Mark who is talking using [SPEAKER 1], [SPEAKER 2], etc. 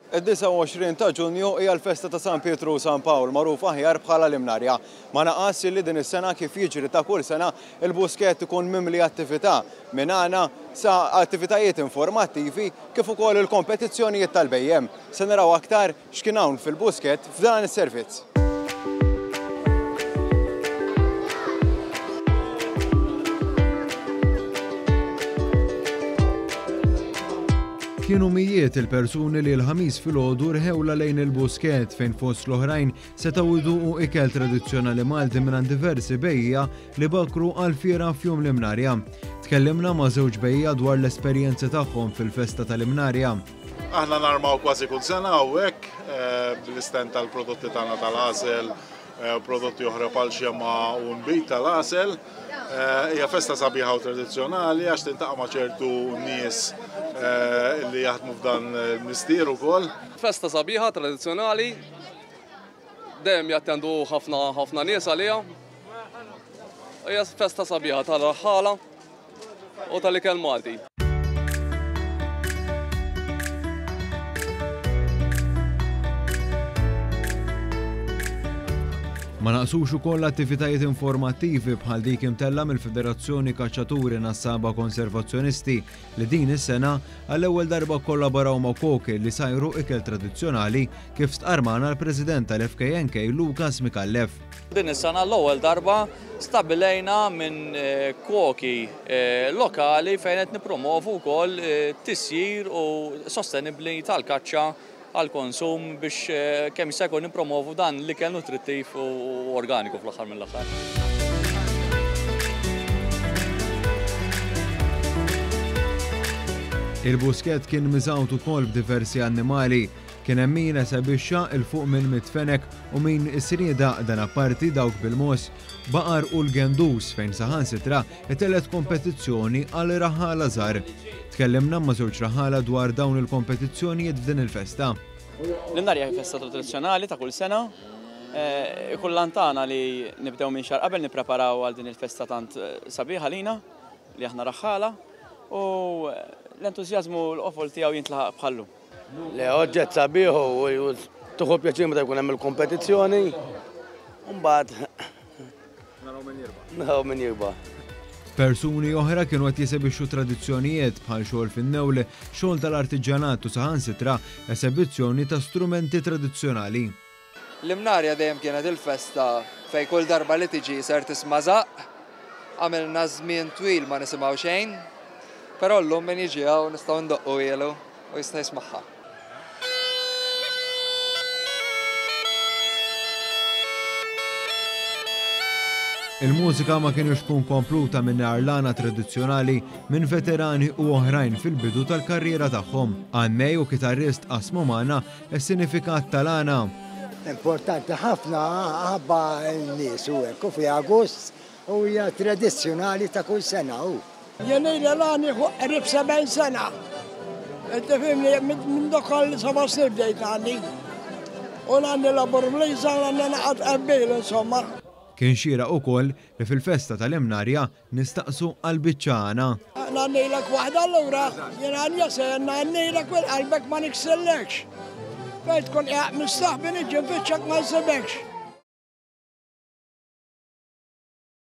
[SPEAKER 1] Id-29 ta' Ġunju hija l-festa ta' San Pietru u San Pawl magħruf aħjar bħala l-Imnarja. Ma naqas li din is-sena kif jiġri ta' kull sena il-buskett ikun mimli attività minn għana sa' attivitajiet informattivi kif ukoll il-kompetizzjonijiet tal-bejjem. Se naraw aktar x'kien hawn fil-buskett f'dan is-servizz. Kienu mijiet il-persuni li l-ħamis filgħodu rħewla lejn il-buskett fejn fost l-oħrajn setgħu jduqu ikel tradizzjonali Malti minn diversi bejja li bakru għal-fiera f'jum l-Imnarja. Tkellimna ma' żewġ bejja dwar l-esperjenzi tagħhom fil-festa tal-Imnarja.
[SPEAKER 2] Aħna narmaw kważi kull sena hawnhekk bl-istent tal-prodotti tagħna tal-għasel, prodotti oħra bħal xemma u nbit tal-għasel. Hija festa sabiħa u tradizzjonali għax tintaqa' ma' ċertu nies li jaħdmu f'dan il-mistier ukoll.
[SPEAKER 3] Festa sabiħa tradizzjonali dejjem jattendu ħafna nies għaliha. Hija festa sabiħa tal-raħħala u tal-ikel Malti.
[SPEAKER 1] Ma naqsux ukoll attivitajiet informattivi bħal dik imtella mill-Federazzjoni Kaċċaturi Nassaba Konservazzjonisti li din is-sena għall-ewwel darba kollaboraw ma' koki li sajru ikel tradizzjonali kif stqarmana l-President tal-FKNK Lukas Mikallef.
[SPEAKER 4] Din is-sena l-ewwel darba stabilejna minn koki lokali fejn qed nippromovu wkoll tisjir u sostenibbli tal-kaċċa għal-konsum biex kemm jista' jkun nippromovu dan l-ikel nutrittiv u organiku fl-aħħar mill-aħħar.
[SPEAKER 1] Il-buskett kien miżgħut ukoll b'diversi annimali. Kien hemm min esebixxa il fuq minn mitfenek u min isrieda dan apparti dawk bil-mos, baqar u l-gendus fejn saħansitra itelet kompetizzjoni għal raħħala żgħar. Tkellimna ma' żewġ raħħala dwar dawn il-kompetizzjonijiet f'din il-festa.
[SPEAKER 5] L-Imnarja hi festa tradizzjonali ta' kull sena. Kullantana li nibdew minn xahar qabel nippreparaw għal din il-festa tant sabiħa lina li aħna raħħala u l-entużjażmu l-qofol tiegħu jintlaħaq bħallu.
[SPEAKER 6] Le oġġett sabiħ u tieħu pjaċir meta jkun hemm il-kompetizzjoni u mbagħad naraw min jirbaħ.
[SPEAKER 1] Persuni oħra kienu qed jesebixxu tradizzjonijiet bħal xogħol fin-newle, xogħol tal-artiġanat u saħansitra esebizzjoni ta' strumenti tradizzjonali.
[SPEAKER 7] L-Imnarja dejjem kienet il-festa fejn kull darba li tiġi ser tisma' żaq, għamilna żmien twil ma nisimgħu xejn, però llum min jiġi hawn nistgħu ndoqqu ilu u jista' jismagħha.
[SPEAKER 1] Il-mużika ma kienx tkun kompluta minn arlana tradizzjonali minn veterani u oħrajn fil-bidu tal-karriera tagħhom. Għannej u kitarrist qasmu magħna s-sinifikat tal-għana.
[SPEAKER 8] Importanti ħafna ħabba n-nies u hekk u fi Agust u hija tradizzjonali ta' kull sena hu.
[SPEAKER 9] Jien l-għani qrib 70 sena. Inti fihmni minn dokol 7 snin bdejt għandi. U għandi labor bliża u għandi naqgħod qabbil insomma.
[SPEAKER 1] Kien xira wkoll li fil-festa tal-Imnarja nistaqsu għall-biċċana.
[SPEAKER 9] Għannejlek waħda allura, jien għanja se għannejlek qalbek ma niksellekx. Fejn tkun qiegħed mistaħbi niġġi biċċek ma nsibekx.